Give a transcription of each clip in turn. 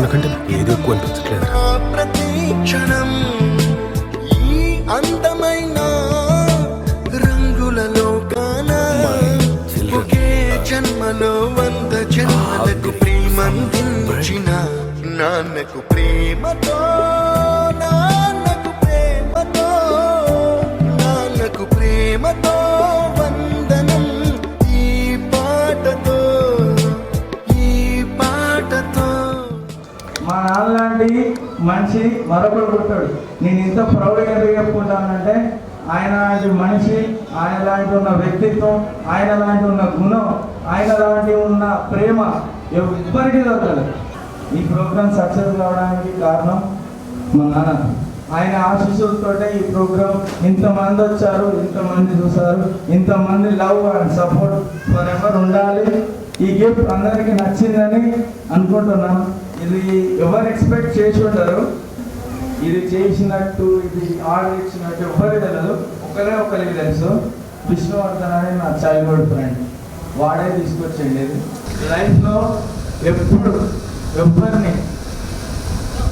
నాన్నకంటే నాకు ఏది ఎక్కువ అనిపించట్లేదు. ప్రతి క్షణం ఈ అందమైన రంగులలో కానా ఒకే జన్మలో 100 జన్మలకు ప్రేమందించిన నాన్నకు ప్రేమతో నాన్నకు ప్రేమతో నాన్నకు ప్రేమతో వందనం ఈ పాటతో ఈ పాటతో. మా నాన్నలాంటి మనిషి మరొకడు పుట్టాడు. నేను ఇంత ప్రౌడ్గా ఎందుకు చెప్పుకుంటానంటే ఆయన లాంటి మనిషి, ఆయన లాంటి ఉన్న వ్యక్తిత్వం, ఆయన లాంటి ఉన్న గుణం, ఆయన లాంటి ఉన్న ప్రేమ ఎవ్వరికీ దొరకదు. ఈ ప్రోగ్రామ్ సక్సెస్ కావడానికి కారణం మా నాన్న. ఆయన ఆశీస్సులతోటే ఈ ప్రోగ్రామ్ ఇంతమంది వచ్చారు, ఇంతమంది చూసారు, ఇంతమంది love and support for ever ఉండాలి. ఈ గిఫ్ట్ అందరికీ నచ్చిందని అనుకుంటున్నాను. ఇది ఎవరు ఎక్స్పెక్ట్ చేసి ఉంటారు, ఇది చేసినట్టు, ఇది ఆర్డర్ ఇచ్చినట్టు ఎవరికి తెలియదు. ఒకరికి తెలుసు, విష్ణువర్ధన్ అని నా చైల్డ్హుడ్ ఫ్రెండ్, వాడే తీసుకొచ్చింది. ఇది లైఫ్లో ఎప్పుడు ఎవరిని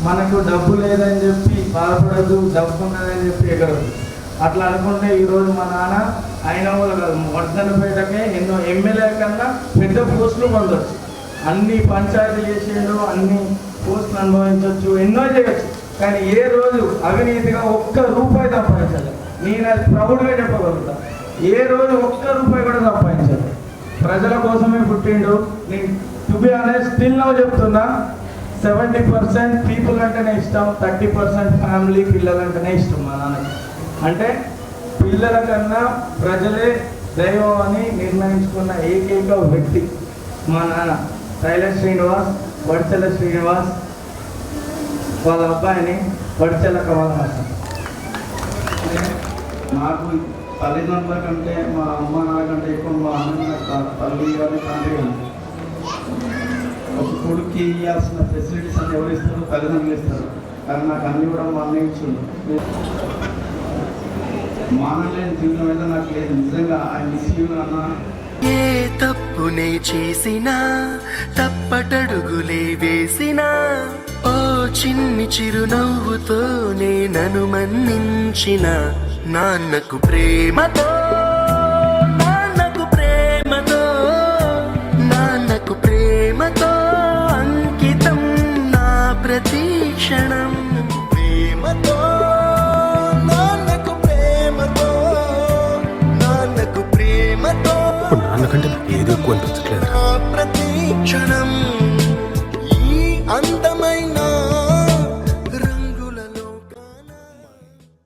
మనకు డబ్బు లేదని చెప్పి బాధపడదు, డబ్బు ఉన్నదని చెప్పి ఎగరదు. అట్లా అనుకుంటే ఈరోజు మా నాన్న అయిన వాళ్ళు కాదు, వర్ధనపేటకే ఎన్నో ఎమ్మెల్యే కన్నా పెద్ద పోస్టులు పొందవచ్చు. అన్ని పంచాయతీ చేసేళ్ళు, అన్ని పోస్టులు అనుభవించవచ్చు, ఎన్నో చేయొచ్చు. కానీ ఏ రోజు అవినీతిగా ఒక్క రూపాయి సంపాదించాలి. నేను అది ప్రౌడ్గా చెప్పగలుగుతా. ఏ రోజు ఒక్క రూపాయి కూడా సంపాదించాలి. ప్రజల కోసమే పుట్టిండు. నేను to be honest still now చెప్తున్నా, 70% పీపుల్ అంటేనే ఇష్టం, 30% ఫ్యామిలీ పిల్లలంటేనే ఇష్టం మా నాన్నకి. అంటే పిల్లల కన్నా ప్రజలే దైవం అని నిర్ణయించుకున్న ఏకైక వ్యక్తి మా నాన్న. టైలర్ శ్రీనివాస్, వడ్చెల శ్రీనివాస్ వాళ్ళ అబ్బాయిని వడ్చెల కమల్ హాసన్. నాకు తల్లిదండ్రుల కంటే మా అమ్మ నాకంటే ఎక్కువ మా అన్న తల్లి కానీ తండ్రి కానీ. ఒక కొడుక్కి ఇవ్వాల్సిన ఫెసిలిటీస్ అన్ని ఎవరు ఇస్తారు? తల్లిదండ్రులు ఇస్తారు. కానీ నాకు అన్ని కూడా మా అన్న ఇచ్చిండు. మా అన్న లేని జీవితం అయితే నాకు లేదు. నిజంగా ఆయన మిస్ యూ అన్న. ఏ తప్పునే చేసినా, తప్పటడుగులే వేసినా, ఓ చిన్ని చిరునవ్వుతోనే నన్ను మన్నించిన నాన్నకు ప్రేమతో నాన్నకు ప్రేమతో నాన్నకు ప్రేమతో అంకితం నా ప్రతి క్షణం. ప్రేమతో నాన్నకు ప్రేమతో నాన్నకు ప్రేమతో నాన్నకంటే నాకు ఏది ఎక్కువ అనిపించట్లేదు. ప్రతి క్షణం